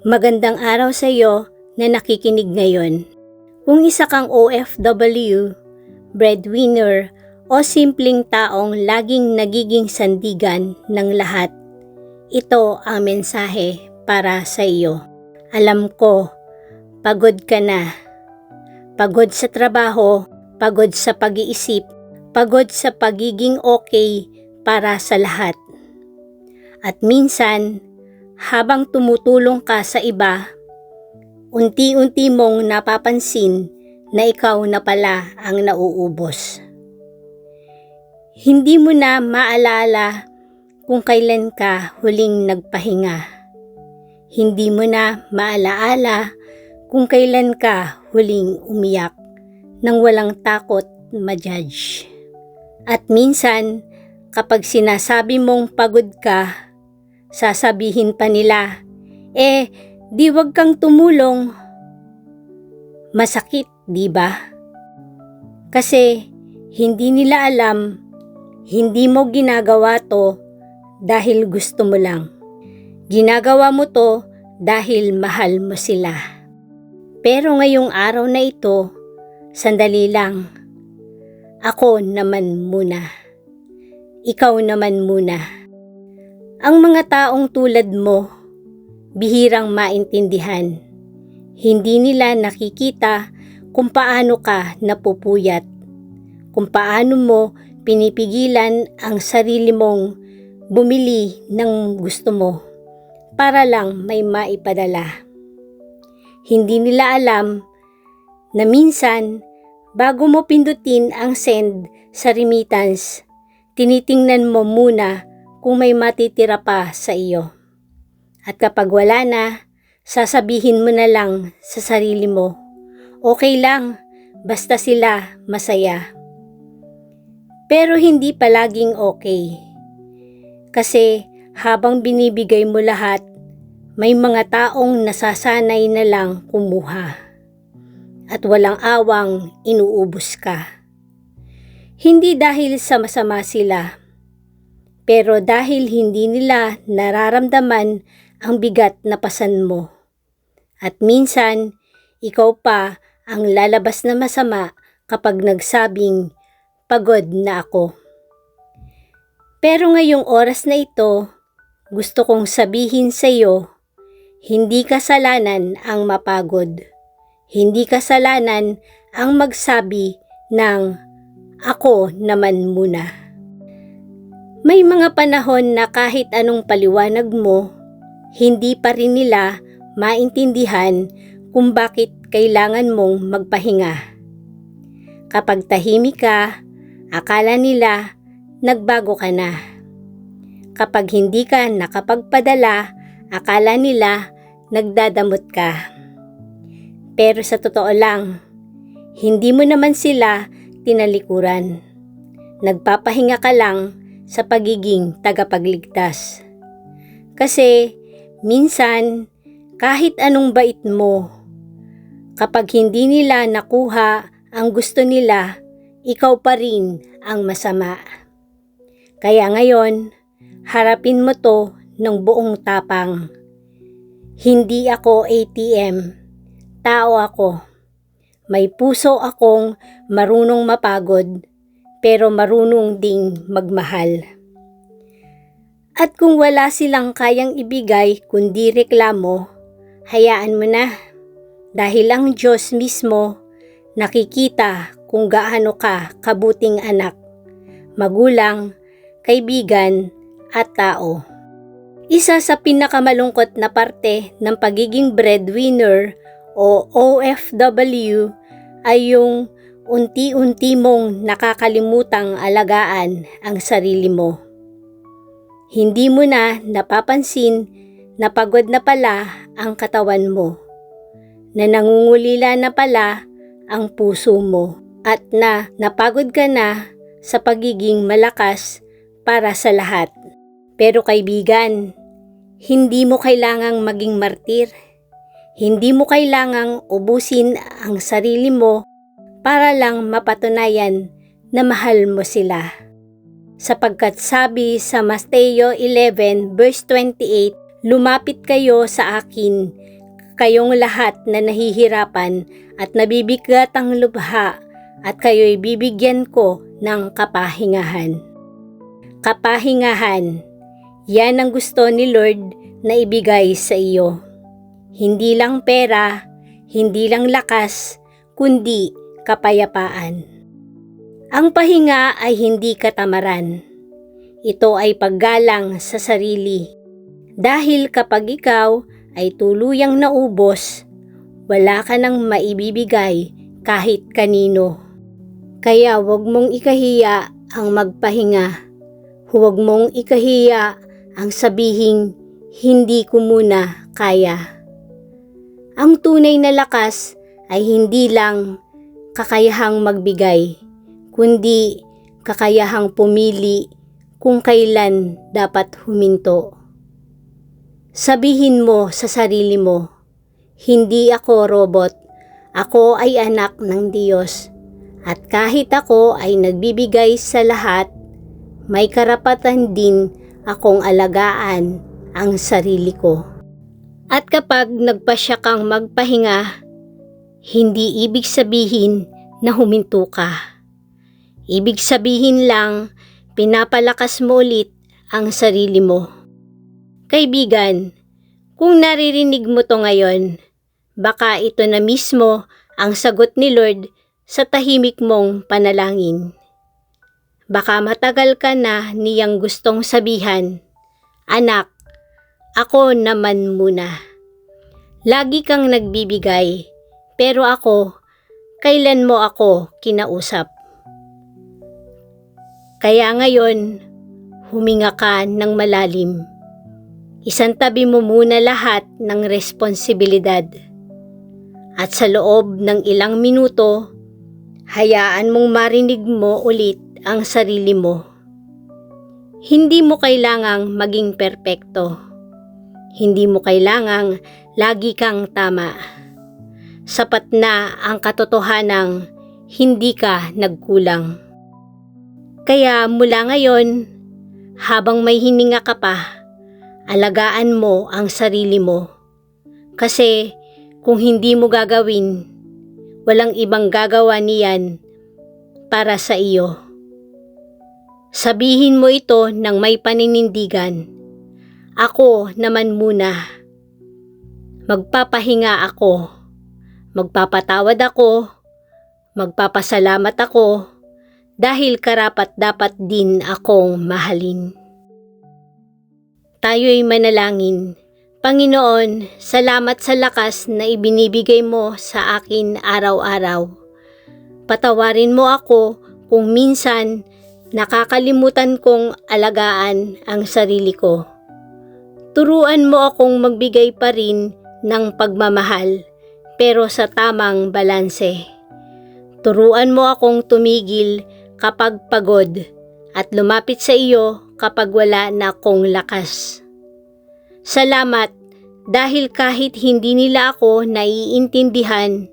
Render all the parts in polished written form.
Magandang araw sa iyo na nakikinig ngayon. Kung isa kang OFW, breadwinner o simpleng taong laging nagiging sandigan ng lahat, ito ang mensahe para sa iyo. Alam ko, pagod ka na. Pagod sa trabaho, pagod sa pag-iisip, pagod sa pagiging okay para sa lahat. At minsan, habang tumutulong ka sa iba, unti-unti mong napapansin na ikaw na pala ang nauubos. Hindi mo na maalala kung kailan ka huling nagpahinga. Hindi mo na maalaala kung kailan ka huling umiyak nang walang takot ma-judge. At minsan, kapag sinasabi mong pagod ka, sasabihin pa nila, di wag kang tumulong. Masakit, di ba? Kasi hindi nila alam, hindi mo ginagawa to dahil gusto mo lang. Ginagawa mo to dahil mahal mo sila. Pero ngayong araw na ito, sandali lang. Ako naman muna. Ikaw naman muna. Ang mga taong tulad mo, bihirang maintindihan. Hindi nila nakikita kung paano ka napupuyat, kung paano mo pinipigilan ang sarili mong bumili ng gusto mo para lang may maipadala. Hindi nila alam na minsan, bago mo pindutin ang send sa remittance, tinitingnan mo muna kung may matitira pa sa iyo. At kapag wala na, sasabihin mo na lang sa sarili mo, okay lang, basta sila masaya. Pero hindi palaging okay. Kasi habang binibigay mo lahat, may mga taong nasasanay na lang kumuha. At walang awang inuubos ka. Hindi dahil sa masama sila, pero dahil hindi nila nararamdaman ang bigat na pasan mo. At minsan, ikaw pa ang lalabas na masama kapag nagsabing, pagod na ako. Pero ngayong oras na ito, gusto kong sabihin sa iyo, hindi kasalanan ang mapagod. Hindi kasalanan ang magsabi ng, ako naman muna. May mga panahon na kahit anong paliwanag mo, hindi pa rin nila maintindihan kung bakit kailangan mong magpahinga. Kapag tahimik ka, akala nila nagbago ka na. Kapag hindi ka nakapagpadala, akala nila nagdadamot ka. Pero sa totoo lang, hindi mo naman sila tinalikuran. Nagpapahinga ka lang sa pagiging tagapagligtas. Kasi minsan kahit anong bait mo, kapag hindi nila nakuha ang gusto nila, ikaw pa rin ang masama. Kaya ngayon, harapin mo to ng buong tapang. Hindi ako ATM, tao ako. May puso akong marunong mapagod, pero marunong ding magmahal. At kung wala silang kayang ibigay kundi reklamo, hayaan mo na. Dahil ang Diyos mismo nakikita kung gaano ka kabuting anak, magulang, kaibigan at tao. Isa sa pinakamalungkot na parte ng pagiging breadwinner o OFW ay yung unti-unti mong nakakalimutang alagaan ang sarili mo. Hindi mo na napapansin na pagod na pala ang katawan mo, na nangungulila na pala ang puso mo, at na napagod ka na sa pagiging malakas para sa lahat. Pero kaibigan, hindi mo kailangang maging martir. Hindi mo kailangang ubusin ang sarili mo para lang mapatunayan na mahal mo sila. Sapagkat sabi sa Mateo 11 verse 28, lumapit kayo sa akin kayong lahat na nahihirapan at nabibigat ang lubha at kayo'y bibigyan ko ng kapahingahan. Kapahingahan, yan ang gusto ni Lord na ibigay sa iyo. Hindi lang pera, hindi lang lakas, kundi kapayapaan. Ang pahinga ay hindi katamaran. Ito ay paggalang sa sarili. Dahil kapag ikaw ay tuluyang naubos, wala ka nang maibibigay kahit kanino. Kaya huwag mong ikahiya ang magpahinga. Huwag mong ikahiya ang sabihing hindi ko muna kaya. Ang tunay na lakas ay hindi lang kakayahang magbigay, kundi kakayahang pumili kung kailan dapat huminto. Sabihin mo sa sarili mo, hindi ako robot, ako ay anak ng Diyos. At kahit ako ay nagbibigay sa lahat, may karapatan din akong alagaan ang sarili ko. At kapag nagpasya kang magpahinga, hindi ibig sabihin na huminto ka. Ibig sabihin lang, pinapalakas mo ulit ang sarili mo. Kaibigan, kung naririnig mo to ngayon, baka ito na mismo ang sagot ni Lord sa tahimik mong panalangin. Baka matagal ka na niyang gustong sabihan, "Anak, ako naman muna." Lagi kang nagbibigay, pero ako, kailan mo ako kinausap? Kaya ngayon, huminga ka ng malalim. Isantabi mo muna lahat ng responsibilidad. At sa loob ng ilang minuto, hayaan mong marinig mo ulit ang sarili mo. Hindi mo kailangang maging perpekto. Hindi mo kailangang lagi kang tama. Sapat na ang katotohanang hindi ka nagkulang. Kaya mula ngayon, habang may hininga ka pa, alagaan mo ang sarili mo. Kasi kung hindi mo gagawin, walang ibang gagawa niyan para sa iyo. Sabihin mo ito ng may paninindigan. Ako naman muna. Magpapahinga ako. Magpapatawad ako. Magpapasalamat ako. Dahil karapat-dapat din akong mahalin. Tayo'y manalangin. Panginoon, salamat sa lakas na ibinibigay mo sa akin araw-araw. Patawarin mo ako kung minsan nakakalimutan kong alagaan ang sarili ko. Turuan mo akong magbigay pa rin ng pagmamahal, pero sa tamang balanse. Turuan mo akong tumigil kapag pagod at lumapit sa iyo kapag wala na akong lakas. Salamat dahil kahit hindi nila ako naiintindihan,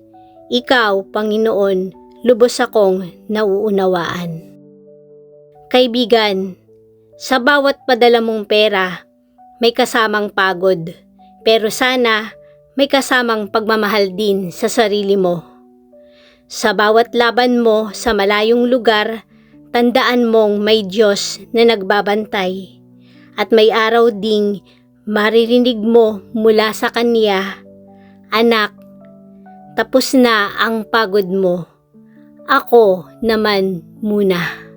ikaw, Panginoon, lubos akong nauunawaan. Kaibigan, sa bawat padala mong pera, may kasamang pagod, pero sana may kasamang pagmamahal din sa sarili mo. Sa bawat laban mo sa malayong lugar, tandaan mong may Diyos na nagbabantay at may araw ding maririnig mo mula sa Kanya, "Anak, tapos na ang pagod mo. Ako naman muna."